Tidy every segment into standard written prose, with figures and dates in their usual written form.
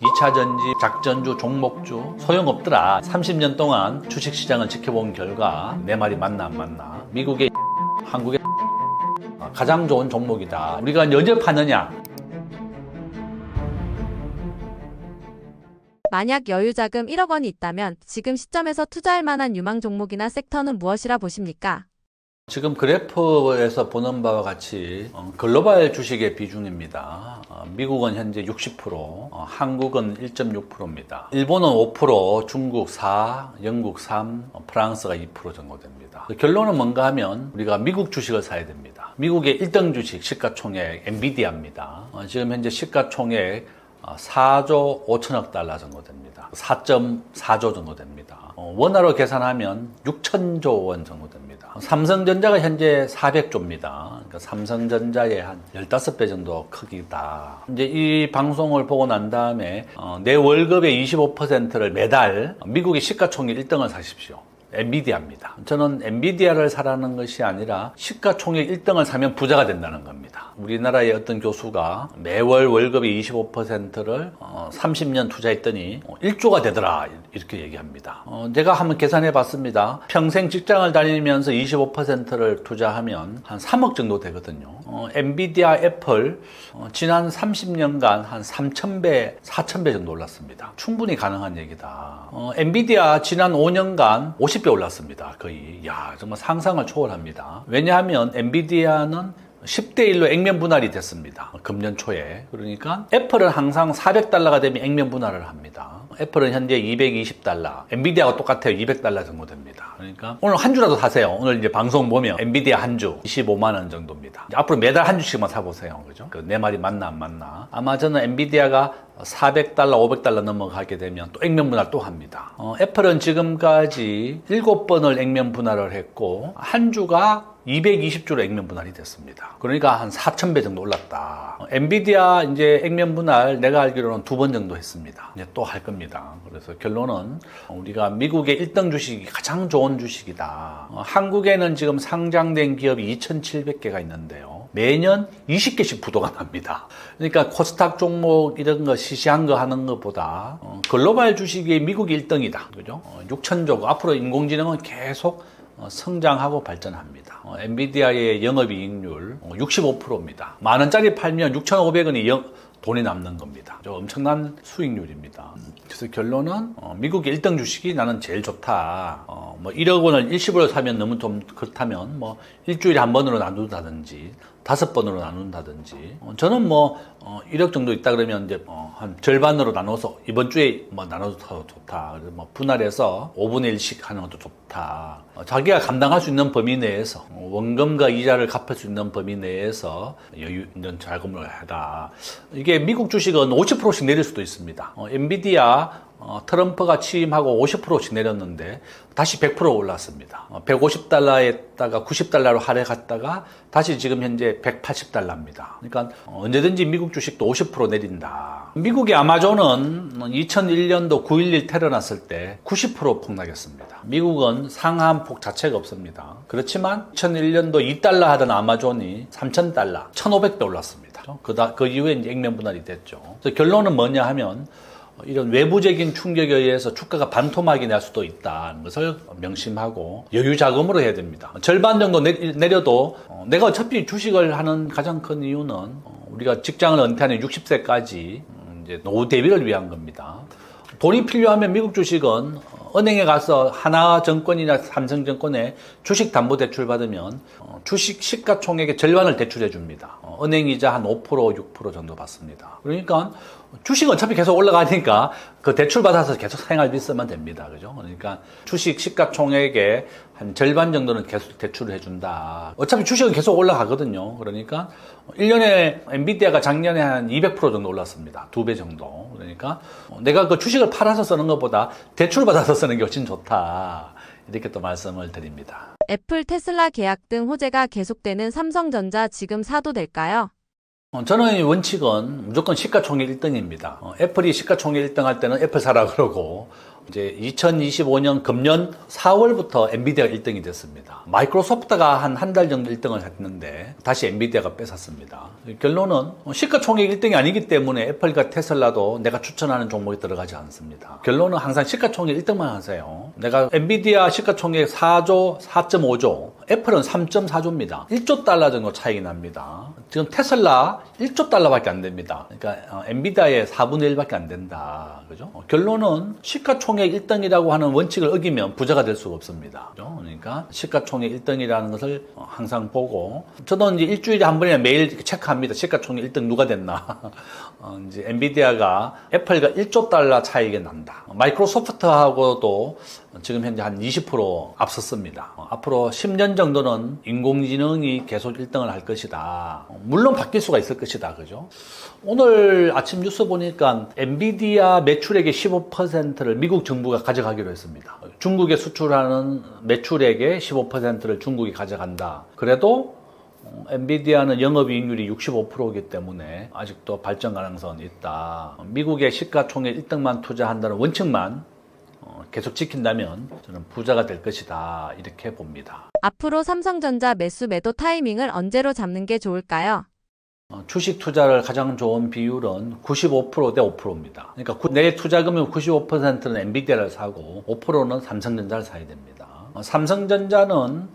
2차 전지, 작전주, 종목주 소용없더라. 30년 동안 주식시장을 지켜본 결과 내 말이 맞나 안 맞나. 미국의 한국의 가장 좋은 종목이다. 우리가 연접하느냐. 만약 여유자금 1억 원이 있다면 지금 시점에서 투자할 만한 유망 종목이나 섹터는 무엇이라 보십니까? 지금 그래프에서 보는 바와 같이 글로벌 주식의 비중입니다. 미국은 현재 60%, 한국은 1.6%입니다. 일본은 5%, 중국 4, 영국 3, 프랑스가 2% 정도 됩니다. 결론은 뭔가 하면 우리가 미국 주식을 사야 됩니다. 미국의 1등 주식 시가총액 엔비디아입니다. 지금 현재 시가총액 4조 5천억 달러 정도 됩니다. 4.4조 정도 됩니다. 원화로 계산하면 6천조 원 정도 됩니다. 삼성전자가 현재 400조입니다. 그러니까 삼성전자의 한 15배 정도 크기다. 이제 이 방송을 보고 난 다음에 내 월급의 25%를 매달 미국의 시가총액 1등을 사십시오. 엔비디아입니다. 저는 엔비디아를 사라는 것이 아니라 시가총액 1등을 사면 부자가 된다는 겁니다. 우리나라의 어떤 교수가 매월 월급의 25%를 30년 투자했더니 1조가 되더라 이렇게 얘기합니다. 제가 한번 계산해 봤습니다. 평생 직장을 다니면서 25%를 투자하면 한 3억 정도 되거든요. 엔비디아, 애플 지난 30년간 한 3,000배, 4,000배 정도 올랐습니다. 충분히 가능한 얘기다. 엔비디아 지난 5년간 50배 올랐습니다. 거의. 정말 상상을 초월합니다. 왜냐하면 엔비디아는 10대 1로 액면 분할이 됐습니다. 금년 초에. 그러니까 애플은 항상 400달러가 되면 액면 분할을 합니다. 애플은 현재 220달러, 엔비디아가 똑같아요. 200달러 정도 됩니다. 그러니까 오늘 한 주라도 사세요. 오늘 이제 방송 보면 엔비디아 한 주 25만 원 정도입니다. 앞으로 매달 한 주씩만 사보세요. 그죠? 내 말이 맞나 안 맞나. 아마 저는 엔비디아가 400달러, 500달러 넘어가게 되면 또 액면 분할 또 합니다. 애플은 지금까지 7번을 액면 분할을 했고 한 주가 220주로 액면 분할이 됐습니다. 그러니까 한 4,000배 정도 올랐다. 엔비디아 이제 액면 분할 내가 알기로는 2번 정도 했습니다. 이제 또 할 겁니다. 그래서 결론은 우리가 미국의 1등 주식이 가장 좋은 주식이다. 한국에는 지금 상장된 기업이 2,700개가 있는데요. 매년 20개씩 부도가 납니다. 그러니까 코스닥 종목 이런 거 시시한 거 하는 것보다 글로벌 주식이 미국이 1등이다. 그죠? 6천조. 앞으로 인공지능은 계속 성장하고 발전합니다. 엔비디아의 영업이익률 65%입니다. 만 원짜리 팔면 6,500원이 돈이 남는 겁니다. 엄청난 수익률입니다. 그래서 결론은 미국 1등 주식이 나는 제일 좋다. 뭐 1억 원을 일시불로 사면 너무 좀 그렇다면 뭐 일주일에 한 번으로 나눈다든지 5번으로 나눈다든지 저는 뭐 1억 정도 있다 그러면 이제 한 절반으로 나눠서 이번 주에 뭐 나눠서 좋다. 그래서 뭐 분할해서 5분의 1씩 하는 것도 좋다. 자기가 감당할 수 있는 범위 내에서 원금과 이자를 갚을 수 있는 범위 내에서 여유 있는 자금을 하다. 이게 미국 주식은 50%씩 내릴 수도 있습니다. 엔비디아 트럼프가 취임하고 50%씩 내렸는데 다시 100% 올랐습니다. 150달러에다가 90달러로 하락했다가 다시 지금 현재 180달러입니다. 그러니까 언제든지 미국 주식도 50% 내린다. 미국의 아마존은 2001년도 9.11 테러 났을 때 90% 폭락했습니다. 미국은 상한폭 자체가 없습니다. 그렇지만 2001년도 2달러 하던 아마존이 3,000달러, 1,500배 올랐습니다. 그 이후에 이제 액면 분할이 됐죠. 그래서 결론은 뭐냐 하면 이런 외부적인 충격에 의해서 주가가 반토막이 날 수도 있다는 것을 명심하고 여유 자금으로 해야 됩니다. 절반 정도 내려도 내가 어차피 주식을 하는 가장 큰 이유는 우리가 직장을 은퇴하는 60세까지 이제 노후 대비를 위한 겁니다. 돈이 필요하면 미국 주식은 은행에 가서 하나증권이나 삼성증권에 주식담보대출 받으면 주식 시가총액의 절반을 대출해 줍니다. 은행이자 한 5%, 6% 정도 받습니다. 그러니까 주식은 어차피 계속 올라가니까 그 대출 받아서 계속 생활비 쓰면 됩니다. 그죠? 그러니까 주식 시가총액의 한 절반 정도는 계속 대출을 해준다. 어차피 주식은 계속 올라가거든요. 그러니까 1년에 엔비디아가 작년에 한 200% 정도 올랐습니다. 2배 정도. 그러니까 내가 그 주식을 팔아서 쓰는 것보다 대출 받아서 쓰는 게 훨씬 좋다. 이렇게 또 말씀을 드립니다. 애플, 테슬라 계약 등 호재가 계속되는 삼성전자 지금 사도 될까요? 저는 원칙은 무조건 시가총액 1등입니다. 애플이 시가총액 1등 할 때는 애플 사라 그러고 이제 2025년 금년 4월부터 엔비디아가 1등이 됐습니다. 마이크로소프트가 한 달 정도 1등을 했는데 다시 엔비디아가 뺏었습니다. 결론은 시가총액 1등이 아니기 때문에 애플과 테슬라도 내가 추천하는 종목에 들어가지 않습니다. 결론은 항상 시가총액 1등만 하세요. 내가 엔비디아 시가총액 4조, 4.5조, 애플은 3.4조입니다. 1조 달러 정도 차이가 납니다. 지금 테슬라 1조 달러밖에 안 됩니다. 그러니까 엔비디아의 4분의 1밖에 안 된다. 그죠? 결론은 시가총액 1등이라고 하는 원칙을 어기면 부자가 될 수가 없습니다. 그죠? 그러니까 시가총액 1등이라는 것을 항상 보고, 저도 이제 일주일에 한 번이나 매일 체크합니다. 시가총액 1등 누가 됐나. 이제 엔비디아가 애플과 1조 달러 차이가 난다. 마이크로소프트하고도 지금 현재 한 20% 앞섰습니다. 앞으로 10년 정도는 인공지능이 계속 1등을 할 것이다. 물론 바뀔 수가 있을 것이다. 그죠? 오늘 아침 뉴스 보니까 엔비디아 매출액의 15%를 미국 정부가 가져가기로 했습니다. 중국에 수출하는 매출액의 15%를 중국이 가져간다. 그래도 엔비디아는 영업이익률이 65%이기 때문에 아직도 발전 가능성은 있다. 미국의 시가총액 1등만 투자한다는 원칙만 계속 지킨다면 저는 부자가 될 것이다. 이렇게 봅니다. 앞으로 삼성전자 매수 매도 타이밍을 언제로 잡는 게 좋을까요? 주식 투자를 가장 좋은 비율은 95%대 5%입니다. 그러니까 내 투자금의 95%는 엔비디아를 사고 5%는 삼성전자를 사야 됩니다. 삼성전자는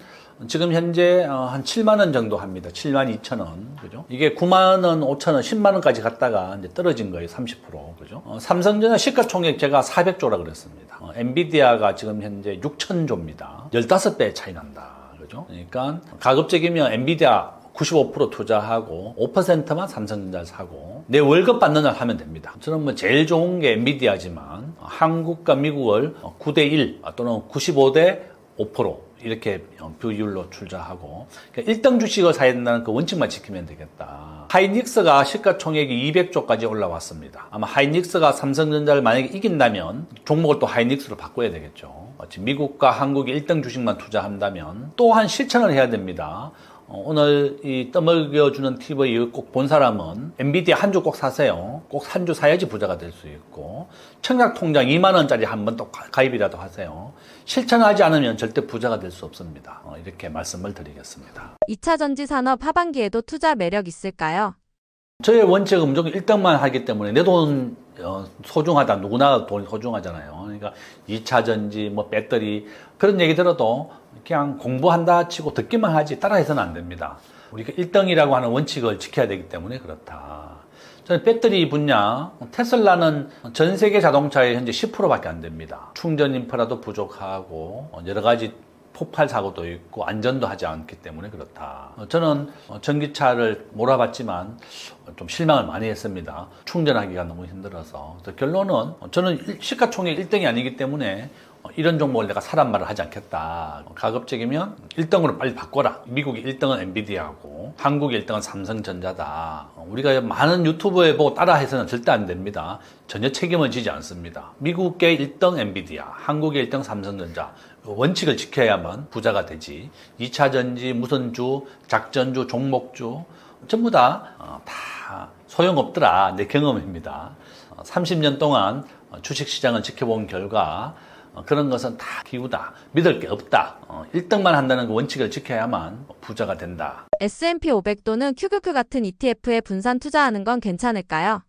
지금 현재 한 7만 원 정도 합니다. 7만 2천 원. 그죠? 이게 9만 원, 5천 원, 10만 원까지 갔다가 이제 떨어진 거예요. 30%. 그죠? 삼성전자 시가총액 제가 400조라 그랬습니다. 엔비디아가 지금 현재 6천조입니다. 15배 차이 난다. 그죠? 그러니까 가급적이면 엔비디아 95% 투자하고 5%만 삼성전자를 사고 내 월급 받는 날 하면 됩니다. 저는 뭐 제일 좋은 게 엔비디아지만 한국과 미국을 9대1 또는 95대 5% 이렇게 비율로 투자하고, 그러니까 1등 주식을 사야 된다는 그 원칙만 지키면 되겠다. 하이닉스가 시가총액이 200조까지 올라왔습니다. 아마 하이닉스가 삼성전자를 만약에 이긴다면 종목을 또 하이닉스로 바꿔야 되겠죠. 마치 미국과 한국이 1등 주식만 투자한다면 또한 실천을 해야 됩니다. 오늘 이 떠먹여주는 TV 꼭 본 사람은 엔비디아 한 주 꼭 사세요. 꼭 한 주 사야지 부자가 될 수 있고, 청약통장 2만 원짜리 한 번 또 가입이라도 하세요. 실천하지 않으면 절대 부자가 될 수 없습니다. 이렇게 말씀을 드리겠습니다. 2차 전지 산업 하반기에도 투자 매력 있을까요? 저의 원칙은 무조건 1등만 하기 때문에 내 돈 소중하다. 누구나 돈이 소중하잖아요. 그러니까 2차 전지, 뭐 배터리 그런 얘기 들어도 그냥 공부한다 치고 듣기만 하지 따라해서는 안 됩니다. 우리가 1등이라고 하는 원칙을 지켜야 되기 때문에 그렇다. 저는 배터리 분야, 테슬라는 전 세계 자동차의 현재 10%밖에 안 됩니다. 충전 인프라도 부족하고 여러 가지 폭발 사고도 있고 안전도 하지 않기 때문에 그렇다. 저는 전기차를 몰아봤지만 좀 실망을 많이 했습니다. 충전하기가 너무 힘들어서. 그래서 결론은 저는 시가총액 1등이 아니기 때문에 이런 종목을 내가 사란 말을 하지 않겠다. 가급적이면 1등으로 빨리 바꿔라. 미국의 1등은 엔비디아고 한국의 1등은 삼성전자다. 우리가 많은 유튜브에 보고 따라해서는 절대 안 됩니다. 전혀 책임을 지지 않습니다. 미국의 1등 엔비디아, 한국의 1등 삼성전자. 원칙을 지켜야만 부자가 되지. 2차 전지, 무슨 주, 작전주, 종목주 전부 다 소용없더라. 내 경험입니다. 30년 동안 주식시장을 지켜본 결과 그런 것은 다 기우다. 믿을 게 없다. 1등만 한다는 그 원칙을 지켜야만 부자가 된다. S&P 500도는 QQQ 같은 ETF에 분산 투자하는 건 괜찮을까요?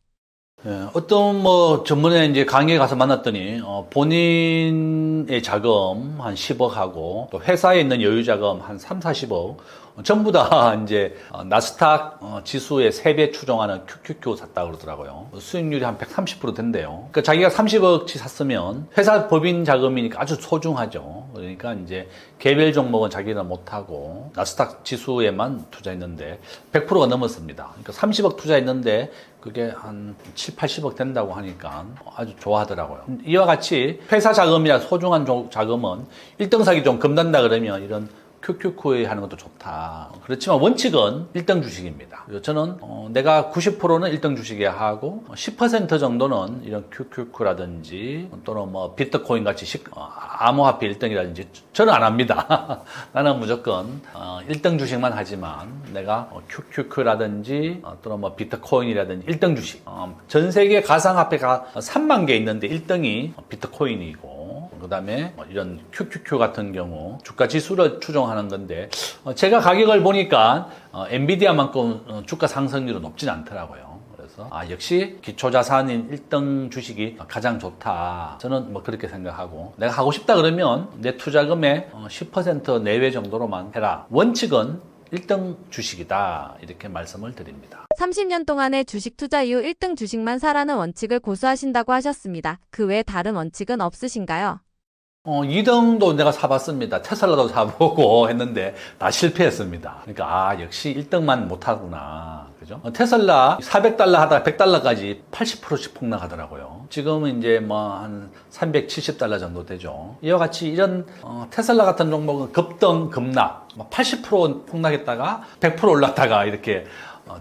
어떤 전문에 이제 강의에 가서 만났더니 본인의 자금 한 10억하고 또 회사에 있는 여유 자금 한 3, 40억 전부 다 이제 나스닥 지수의 3배 추종하는 QQQ 샀다 그러더라고요. 수익률이 한 130% 된대요. 그러니까 자기가 30억치 샀으면 회사 법인 자금이니까 아주 소중하죠. 그러니까 이제 개별 종목은 자기는 못하고 나스닥 지수에만 투자했는데 100%가 넘었습니다. 그러니까 30억 투자했는데 그게 한 7, 80억 된다고 하니까 아주 좋아하더라고요. 이와 같이 회사 자금이나 소중한 자금은 1등 사기 좀 겁난다 그러면 이런 QQQ에 하는 것도 좋다. 그렇지만 원칙은 1등 주식입니다. 그래서 저는 내가 90%는 1등 주식에 하고 10% 정도는 이런 QQQ라든지 또는 뭐 비트코인 같이 암호화폐 1등이라든지 저는 안 합니다. 나는 무조건 1등 주식만 하지만 내가 QQQ라든지 또는 뭐 비트코인이라든지 1등 주식. 전 세계 가상화폐가 3만 개 있는데 1등이 비트코인이고 그다음에 이런 QQQ 같은 경우 주가 지수를 추종하는 건데 제가 가격을 보니까 엔비디아만큼 주가 상승률은 높진 않더라고요. 그래서 역시 기초자산인 1등 주식이 가장 좋다. 저는 뭐 그렇게 생각하고 내가 하고 싶다 그러면 내 투자금의 10% 내외 정도로만 해라. 원칙은 1등 주식이다. 이렇게 말씀을 드립니다. 30년 동안의 주식 투자 이후 1등 주식만 사라는 원칙을 고수하신다고 하셨습니다. 그 외에 다른 원칙은 없으신가요? 2등도 내가 사봤습니다. 테슬라도 사보고 했는데 다 실패했습니다. 그러니까 역시 1등만 못하구나. 그죠? 테슬라 400달러 하다가 100달러까지 80%씩 폭락하더라고요. 지금은 이제 뭐 한 370달러 정도 되죠. 이와 같이 이런 테슬라 같은 종목은 급등, 급락, 80% 폭락했다가 100% 올랐다가 이렇게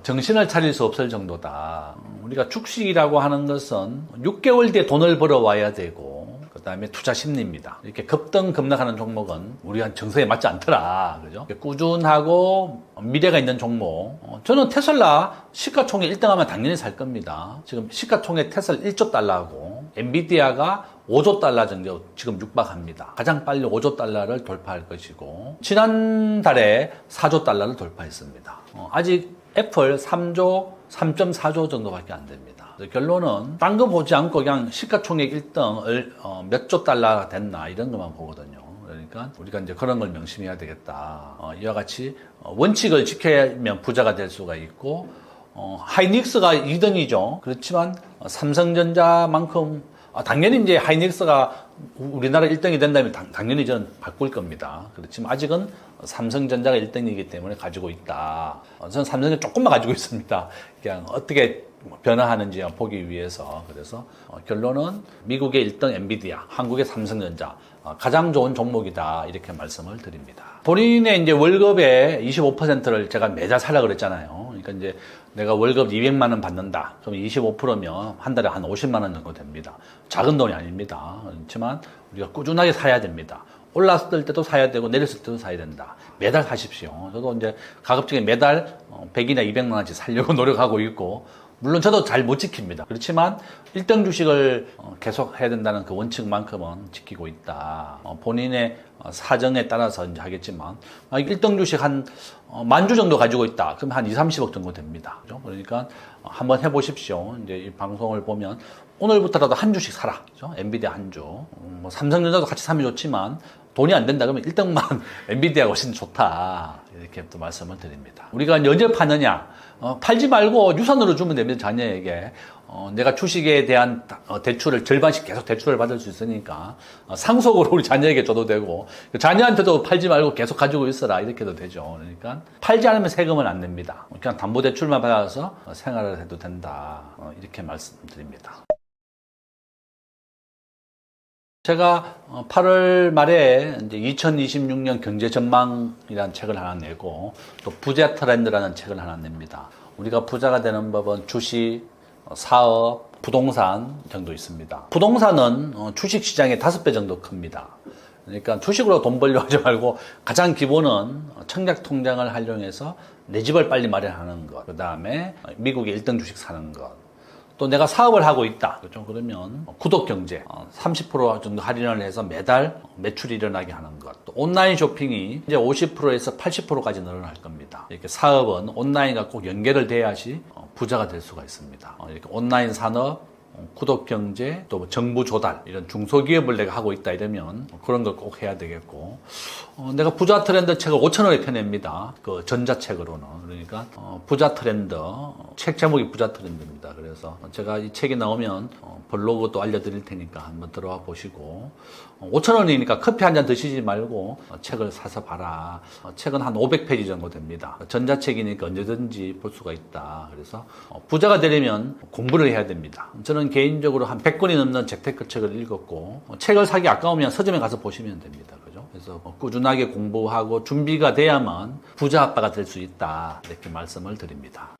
정신을 차릴 수 없을 정도다. 우리가 주식이라고 하는 것은 6개월 뒤에 돈을 벌어와야 되고 그 다음에 투자 심리입니다. 이렇게 급등 급락하는 종목은 우리가 정서에 맞지 않더라. 그죠? 꾸준하고 미래가 있는 종목. 저는 테슬라 시가총액 1등하면 당연히 살 겁니다. 지금 시가총액 테슬라 1조 달러고 엔비디아가 5조 달러 정도 지금 육박합니다. 가장 빨리 5조 달러를 돌파할 것이고 지난달에 4조 달러를 돌파했습니다. 아직 애플 3.4조 정도밖에 안 됩니다. 결론은 딴 거 보지 않고 그냥 시가총액 1등을 몇 조 달러가 됐나 이런 것만 보거든요. 그러니까 우리가 이제 그런 걸 명심해야 되겠다. 이와 같이 원칙을 지켜야면 부자가 될 수가 있고 하이닉스가 2등이죠. 그렇지만 삼성전자만큼 당연히 이제 하이닉스가 우리나라 1등이 된다면 당연히 저는 바꿀 겁니다. 그렇지만 아직은 삼성전자가 1등이기 때문에 가지고 있다. 저는 삼성전자 조금만 가지고 있습니다. 그냥 어떻게 변화하는지 보기 위해서. 그래서 결론은 미국의 1등 엔비디아, 한국의 삼성전자 가장 좋은 종목이다 이렇게 말씀을 드립니다. 본인의 이제 월급의 25%를 제가 매달 사라 그랬잖아요. 그러니까 이제 내가 월급 200만 원 받는다. 그럼 25%면 한 달에 한 50만 원 정도 됩니다. 작은 돈이 아닙니다. 그렇지만 우리가 꾸준하게 사야 됩니다. 올랐을 때도 사야 되고 내렸을 때도 사야 된다. 매달 사십시오. 저도 이제 가급적이 매달 100이나 200만 원씩 살려고 노력하고 있고 물론 저도 잘 못 지킵니다. 그렇지만 1등 주식을 계속 해야 된다는 그 원칙만큼은 지키고 있다. 본인의 사정에 따라서 이제 하겠지만 1등 주식 한 10,000주 정도 가지고 있다. 그럼 한 2, 30억 정도 됩니다. 그죠? 그러니까 한번 해보십시오. 이제 이 방송을 보면 오늘부터라도 한 주씩 사라. 그죠? 엔비디아 한 주. 뭐 삼성전자도 같이 사면 좋지만 돈이 안 된다 그러면 1등만 엔비디아가 훨씬 좋다. 이렇게 또 말씀을 드립니다. 우리가 언제 파느냐? 팔지 말고 유산으로 주면 됩니다. 자녀에게. 내가 주식에 대한 대출을 절반씩 계속 대출을 받을 수 있으니까 상속으로 우리 자녀에게 줘도 되고 자녀한테도 팔지 말고 계속 가지고 있어라 이렇게도 되죠. 그러니까 팔지 않으면 세금은 안 냅니다. 그냥 담보대출만 받아서 생활을 해도 된다. 이렇게 말씀드립니다. 제가 8월 말에 이제 2026년 경제 전망이라는 책을 하나 내고 또 부자 트렌드라는 책을 하나 냅니다. 우리가 부자가 되는 법은 주식, 사업, 부동산 정도 있습니다. 부동산은 주식 시장의 5배 정도 큽니다. 그러니까 주식으로 돈 벌려 하지 말고 가장 기본은 청약 통장을 활용해서 내 집을 빨리 마련하는 것. 그 다음에 미국의 1등 주식 사는 것. 또 내가 사업을 하고 있다. 그렇죠? 그러면 구독 경제 30% 정도 할인을 해서 매달 매출이 일어나게 하는 것. 또 온라인 쇼핑이 이제 50%에서 80%까지 늘어날 겁니다. 이렇게 사업은 온라인과 꼭 연결을 돼야지 부자가 될 수가 있습니다. 이렇게 온라인 산업, 구독 경제, 또 정부 조달 이런 중소기업을 내가 하고 있다 이러면 그런 걸 꼭 해야 되겠고 내가 부자 트렌드 책을 5,000원에 펴냅니다. 그 전자책으로는. 그러니까 부자 트렌드 책 제목이 부자 트렌드입니다. 그래서 제가 이 책이 나오면 블로그도 알려드릴 테니까 한번 들어와 보시고 5,000원이니까 커피 한 잔 드시지 말고 책을 사서 봐라. 책은 한 500페이지 정도 됩니다. 전자책이니까 언제든지 볼 수가 있다. 그래서 부자가 되려면 공부를 해야 됩니다. 저는 개인적으로 한 100권이 넘는 재테크 책을 읽었고 책을 사기 아까우면 서점에 가서 보시면 됩니다. 그죠? 그래서 꾸준하게 공부하고 준비가 돼야만 부자 아빠가 될 수 있다. 이렇게 말씀을 드립니다.